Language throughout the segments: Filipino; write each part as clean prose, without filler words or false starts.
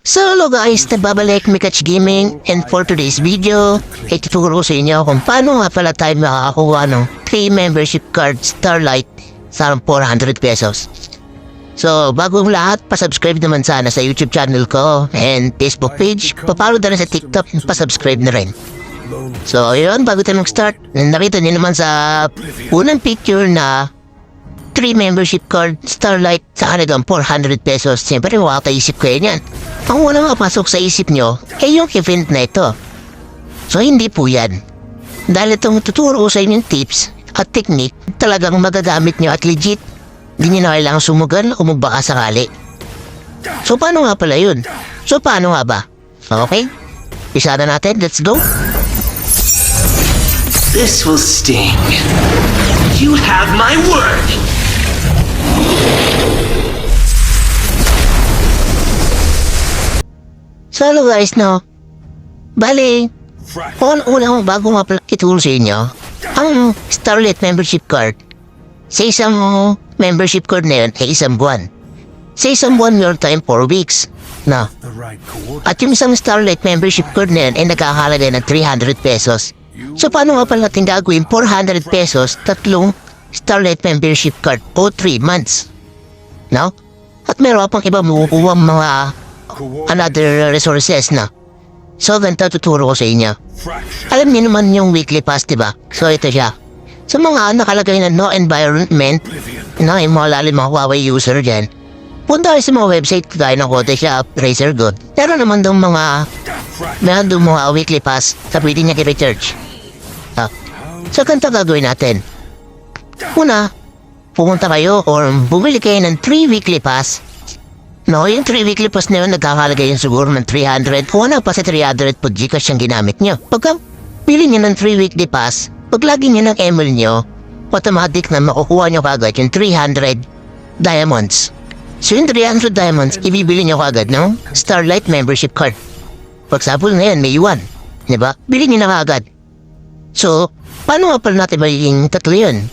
So hello guys, nagbabalik Mikach Gaming, and for today's video, ituturo sa inyo kung paano nga pala tayo makakakuha ng 3 membership card Starlight sa 400 pesos. So bagong lahat, pasubscribe naman sana sa YouTube channel ko and Facebook page, papalo na rin sa TikTok, pasubscribe na rin. So yun, bago tayo mag-start, nakita niyo naman sa unang picture na 3 membership card Starlight sa halagang 400 pesos. Siyempre makakaisip kayo niyan. Ang unang mapasok sa isip nyo ay yung event na ito. So hindi po yan. Dahil itong tuturo ko sa inyong tips at technique talagang magagamit nyo at legit. Hindi nyo na kailangang sumugal o magbaka sakali. So paano nga pala yun? So paano nga ba? Okay? Isa na natin, let's go! This will sting. You have my word! So hello guys, no? Bali, kung unang bago nga pala ituro sa inyo, ang Starlight membership card. Sa isang membership card na yun ay isang buwan. Sa isang buwan meron tayong 4 weeks. No? At yung isang Starlight membership card na yun ay nagkakahalaga ng 300 pesos. So paano nga pala natin gagawin 400 pesos, 3 Starlight membership card o 3 months? No? At meron pang iba makukuha mga another resources na. So, ganito tuturo ko sa inyo. Alam niyo naman yung weekly pass, diba? So, ito siya. Sa mga nakalagay na no environment, na yung mga lalim mga Huawei user dyan, punta kayo sa mga website kagaya ng Kote Shop, Razer Good. Pero naman doon meron doon mga weekly pass sa pwede niya i-recharge. So, ganito gagawin natin. Una, pumunta kayo or bumili kayo ng 3 weekly pass. No, yung 3 weekly pass na yun, nagkakalagay yun siguro ng 300. Kung ano pa sa 300 po Gcash yung ginamit nyo. Pagka pili nyo ng 3 weekly pass, pag lagi nyo ng email nyo, automatic na makukuha nyo kagad yung 300 diamonds. So yung 300 diamonds, ibibili nyo kagad ng Starlight membership card. Pag sample ngayon, may 1. Diba? Bili nyo na kagad. So, paano nga pala natin magiging 3 yun?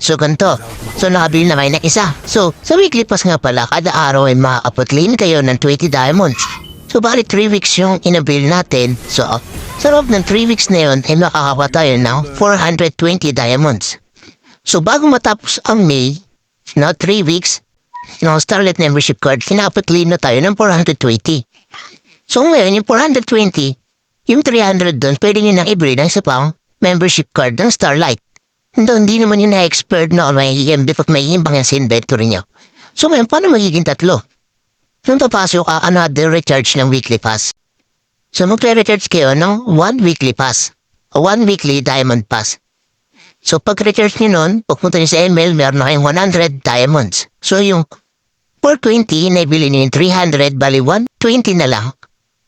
So, ganito. So, nakabili na kayo ng isa. So, sa weekly pass nga pala, kada araw ay makakapag-claim kayo ng 20 diamonds. So, bali 3 weeks yung inabil natin. So, sa loob ng 3 weeks na yun, ay makakakuha tayo ng 420 diamonds. So, bago matapos ang May, 3 weeks, Starlight membership card, kinapag-claim na tayo ng 420. So, ngayon, yung 420, yung 300 doon, pwede nyo nang i-breed ng isa pang membership card ng Starlight. Hindi naman yun na-expert na magiging before may imbang yung sa inventory nyo. So ngayon, paano magiging 3? Nung papasok ka, another recharge ng weekly pass. So magre-recharge kayo ng 1 weekly pass o 1 weekly diamond pass. So pag-recharge nyo nun, pagpunta nyo sa email, meron na kayong 100 diamonds. So yung 420, naibili nyo yung 300, bali 120 na lang.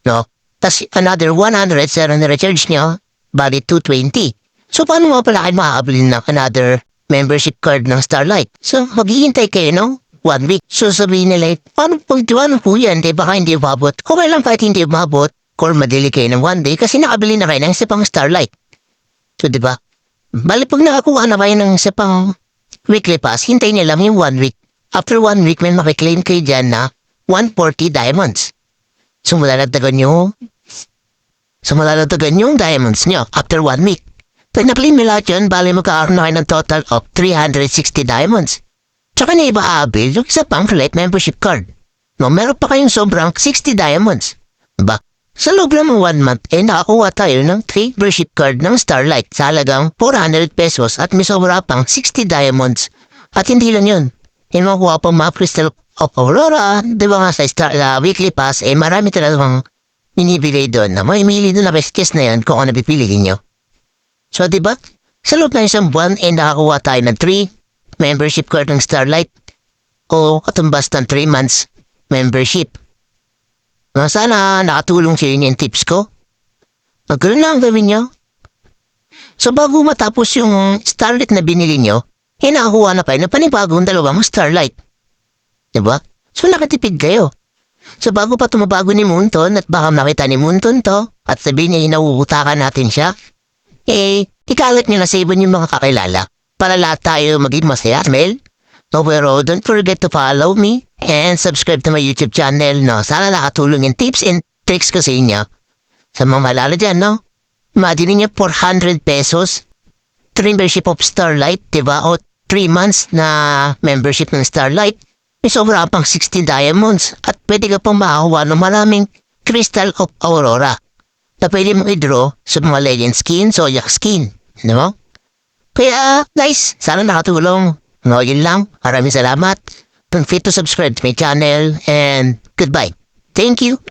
No? Tapos another 100 sa na-recharge nyo, bali 220. So, paano nga pala kayo makakabili ng another membership card ng Starlight? So, maghihintay kayo ng 1 week. So, sabihin nila, paano po yan? Di baka hindi umabot. Okay lang kahit hindi umabot, or madili kayo ng 1 day kasi nakabili na kayo ng isa pang Starlight. So, di ba? Bali, pag nakakuha na kayo ng isa pang weekly pass, hintay niya lang yung 1 week. After 1 week, may makiklaim kayo dyan na 140 diamonds. So, malalagdagan yung diamonds nyo after 1 week. Pag na-claim mo lahat yun, bali magkakaroon na kayo ng total of 360 diamonds. Tsaka na iba-abil yung isa pang Light membership card. No, meron pa kayong sobrang 60 diamonds. Diba? Sa loob ng 1 month, nakakuha tayo ng 3 membership card ng Starlight sa halagang 400 pesos at may sobra pang 60 diamonds. At hindi lang yun. Yung makuha pang mga Crystal of Aurora, diba nga sa weekly pass, marami talagang binibigay doon na may mili doon na best case na yun kung ano pipiliin nyo. So, diba? Sa loob ng isang buwan, nakakuha tayo ng 3 membership card ng Starlight o katumbas ng 3 months membership. Sana nakatulong sa inyo yung tips ko. Magkaroon na ang gawin nyo. So, bago matapos yung Starlight na binili nyo, nakakuha na kayo ng panibagong 2 Starlight. Diba? So, nakatipid kayo. So, bago pa tumabago ni Moonton at baka makita ni Moonton to at sabihin niya inauutakan natin siya, ikalat nyo na sa ibon yung mga kakilala para lahat tayo maging masaya. Mel? No, pero don't forget to follow me and subscribe to my YouTube channel, no? Sana nakatulong yung tips and tricks ko sa inyo. Sa mga malala dyan, no? Imagine niyo 400 pesos, membership of Starlight, diba? O 3 months na membership ng Starlight. May sobra pang 60 diamonds at pwede ka pang makakuha ng maraming Crystal of Aurora na pwede mong i-draw sa mga legend skin, zodiac skin. No? Kaya guys, sana nakatulong. No, yun lang. Maraming salamat. Don't forget to subscribe to my channel and goodbye. Thank you.